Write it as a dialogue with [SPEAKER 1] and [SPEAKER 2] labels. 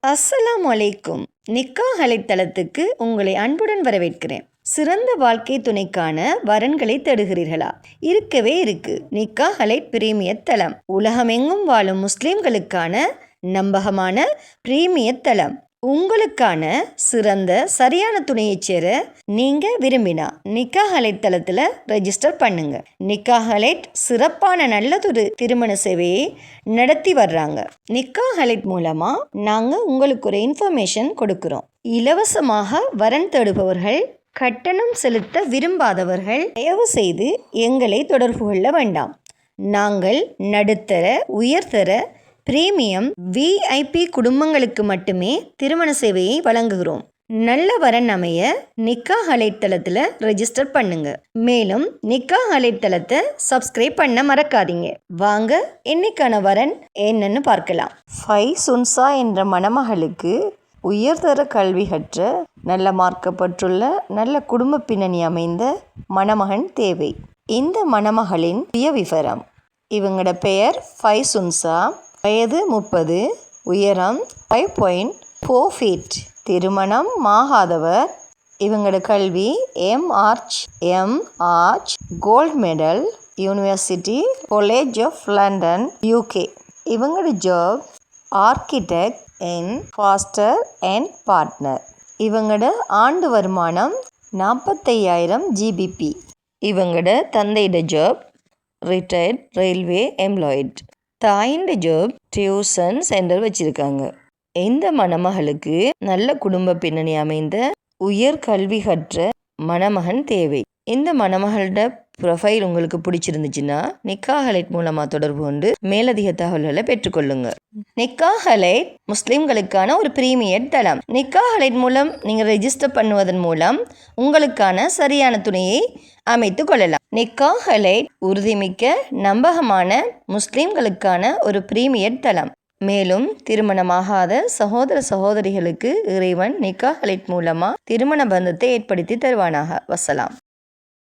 [SPEAKER 1] அஸ்ஸலாமு அலைக்கும். நிக்காஹ் அலைத்தளத்துக்கு உங்களை அன்புடன் வரவேற்கிறேன். சிறந்த வாழ்க்கை துணைக்கான வரன்களை தேடுகிறீர்களா? இருக்கவே இருக்கு நிக்காஹ் அலை பிரீமியர் தளம். உலகமெங்கும் வாழும் முஸ்லிம்களுக்கான நம்பகமான பிரீமியர் தளம். உங்களுக்கான சிறந்த சரியான துணையை சேர நீங்க விரும்பினா நிக்காஹ் அலைட் தளத்துல ரெஜிஸ்டர் பண்ணுங்க. நிக்காஹ் அலைட் சிறப்பான நல்லதொரு திருமண சேவையை நடத்தி வர்றாங்க. நிக்காஹ் அலைட் மூலமா நாங்க உங்களுக்கு ஒரு இன்ஃபர்மேஷன் கொடுக்கிறோம். இலவசமாக வரன் தேடுபவர்கள், கட்டணம் செலுத்த விரும்பாதவர்கள் தயவு செய்து எங்களை தொடர்பு கொள்ள வேண்டாம். நாங்கள் நடுத்தர, உயர்தர, பிரீமியம், விஐபி குடும்பங்களுக்கு மட்டுமே திருமண சேவையை வழங்குகிறோம். நல்ல வரன் அமைய நிக்காஹ் அலைட் தளத்தில் ரெஜிஸ்டர் பண்ணுங்க. மேலும் நிக்காஹ் அலைட் தளத்தை சப்ஸ்கிரைப் பண்ண மறக்காதீங்க. வாங்க இன்னைக்கான வரன் என்னன்னு பார்க்கலாம். ஃபைசுன்சா என்ற மணமகளுக்கு உயர்தர கல்வி கற்ற, நல்ல மார்க்கப்பட்டுள்ள, நல்ல குடும்ப பின்னணி அமைந்த மணமகன் தேவை. இந்த மணமகளின் சுய விவரம். இவங்களோட பெயர் ஃபைசுன்சா, வயது 30, உயரம் 5.4 feet, திருமணம் ஆகாதவர். இவங்களோட கல்வி M arch gold medal, university college of London, UK. இவங்களோட job architect in Foster and Partner. இவங்களோட ஆண்டு வருமானம் 45,000 GBP. இவங்களோட தந்தையோட ஜாப் ரிட்டையர்ட் ரயில்வே எம்ப்ளாய்ட். தாயின் ஜாப் டியூஷன் சென்டர் வச்சிருக்காங்க. இந்த மணமகளுக்கு நல்ல குடும்ப பின்னணி அமைந்த, உயர் கல்வி கற்ற மணமகன் தேவை. இந்த மணமகளோட ப்ரொஃபைல் உங்களுக்கு பிடிச்சிருந்துச்சுன்னா நிக்காஹ் அலைட் மூலமாக தொடர்பு கொண்டு மேலதிக தகவல்களை பெற்றுக்கொள்ளுங்க. நிக்காஹ் அலைட் முஸ்லிம்களுக்கான ஒரு பிரீமியர் தளம். நிக்காஹ் அலைட் மூலம் நீங்கள் ரெஜிஸ்டர் பண்ணுவதன் மூலம் உங்களுக்கான சரியான துணையை அமைத்து கொள்ளலாம். நிக்காஹ் அலைட் உறுதிமிக்க, நம்பகமான முஸ்லிம்களுக்கான ஒரு பிரீமியர் தளம். மேலும் திருமணமாகாத சகோதர சகோதரிகளுக்கு இறைவன் நிக்காஹ் அலைட் மூலமா திருமண பந்தத்தை ஏற்படுத்தி தருவானாக. வசலாம்.